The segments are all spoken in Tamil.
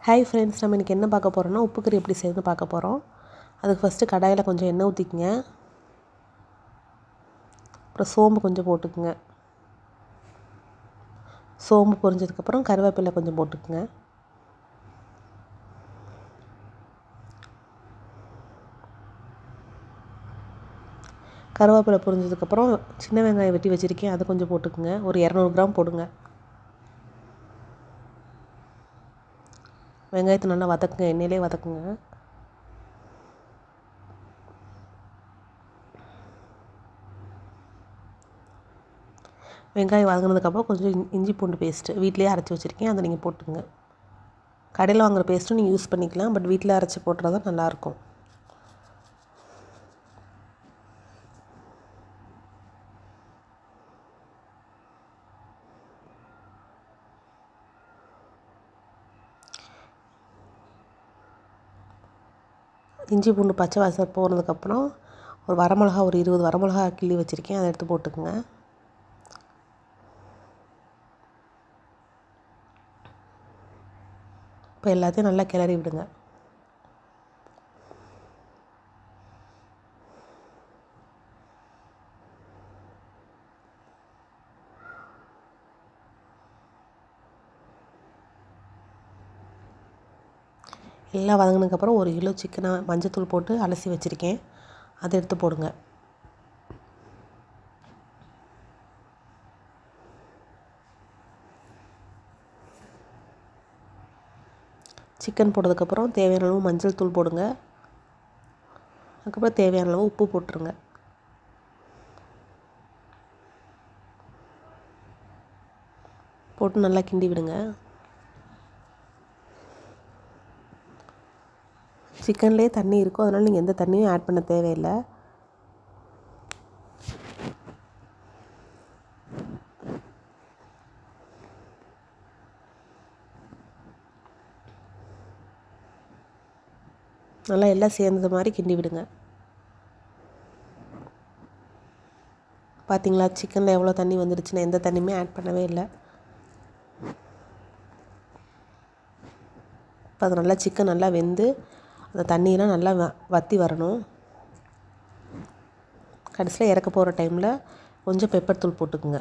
ஹாய் ஃப்ரெண்ட்ஸ், நம்ம இன்றைக்கி என்ன பார்க்க போகிறோம்னா உப்பு கறி எப்படி செய்யணும்னு பார்க்க போகிறோம். அதுக்கு ஃபஸ்ட்டு கடாயில் கொஞ்சம் எண்ணெய் ஊற்றிக்குங்க. அப்புறம் சோம்பு கொஞ்சம் போட்டுக்குங்க. சோம்பு பொரிஞ்சதுக்கப்புறம் கருவேப்பிலை கொஞ்சம் போட்டுக்குங்க. கருவேப்பிலை பொரிஞ்சதுக்கப்புறம் சின்ன வெங்காயம் வெட்டி வச்சுருக்கேன், அதை கொஞ்சம் போட்டுக்குங்க. ஒரு 200 கிராம் போடுங்க. வெங்காயத்தை நல்லா வதக்குங்க, எண்ணெயிலே வதக்குங்க. வெங்காயம் வதங்கினதுக்கப்புறம் கொஞ்சம் இஞ்சி பூண்டு பேஸ்ட்டு வீட்டிலேயே அரைச்சி வச்சுருக்கேன், அதை நீங்கள் போட்டுங்க. கடையில் வாங்குகிற பேஸ்ட்டும் நீங்கள் யூஸ் பண்ணிக்கலாம், பட் வீட்டில் அரைச்சி போட்டுறது தான் நல்லாயிருக்கும். இஞ்சி பூண்டு பச்சை வாசம் போனதுக்கப்புறம் ஒரு வரமிளகா, ஒரு 20 வரமிளகா கிள்ளி வச்சுருக்கேன், அதை எடுத்து போட்டுக்குங்க. இப்போ எல்லாத்தையும் நல்லா கிளறி விடுங்க. எல்லாம் வதங்கினதுக்கப்புறம் 1 கிலோ சிக்கனை மஞ்சத்தூள் போட்டு அலசி வச்சுருக்கேன், அதை எடுத்து போடுங்க. சிக்கன் போட்டதுக்கப்புறம் தேவையான அளவு மஞ்சள் தூள் போடுங்க. அதுக்கப்புறம் தேவையான அளவு உப்பு போட்டுருங்க. போட்டு நல்லா கிண்டி விடுங்க. சிக்கன்லேயே தண்ணி இருக்கும், அதனால் நீங்கள் எந்த தண்ணியும் ஆட் பண்ண தேவையில்லை. நல்லா எல்லாம் சேர்ந்தது மாதிரி கிண்டி விடுங்க. பார்த்தீங்களா, சிக்கனில் எவ்வளோ தண்ணி வந்துடுச்சுன்னா எந்த தண்ணியுமே ஆட் பண்ணவே இல்லை. இப்போ அது நல்லா சிக்கன் நல்லா வெந்து அந்த தண்ணியெலாம் நல்லா வற்றி வரணும். கடைசியில் இறக்க போகிற டைமில் கொஞ்சம் பெப்பர் தூள் போட்டுக்குங்க.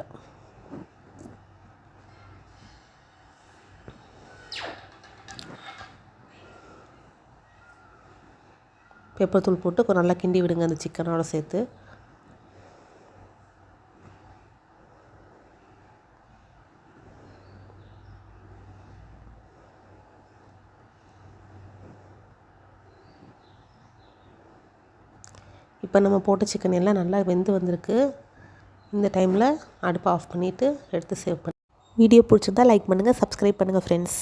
பெப்பர் தூள் போட்டு நல்லா கிண்டி விடுங்க அந்த சிக்கனோட சேர்த்து. இப்போ நம்ம போட்ட சிக்கன் எல்லாம் நல்லா வெந்து வந்திருக்கு. இந்த டைமில் அடுப்பை ஆஃப் பண்ணிவிட்டு எடுத்து சேவ் பண்ணி. வீடியோ பிடிச்சிருந்தால் லைக் பண்ணுங்கள், சப்ஸ்கிரைப் பண்ணுங்கள் ஃப்ரெண்ட்ஸ்.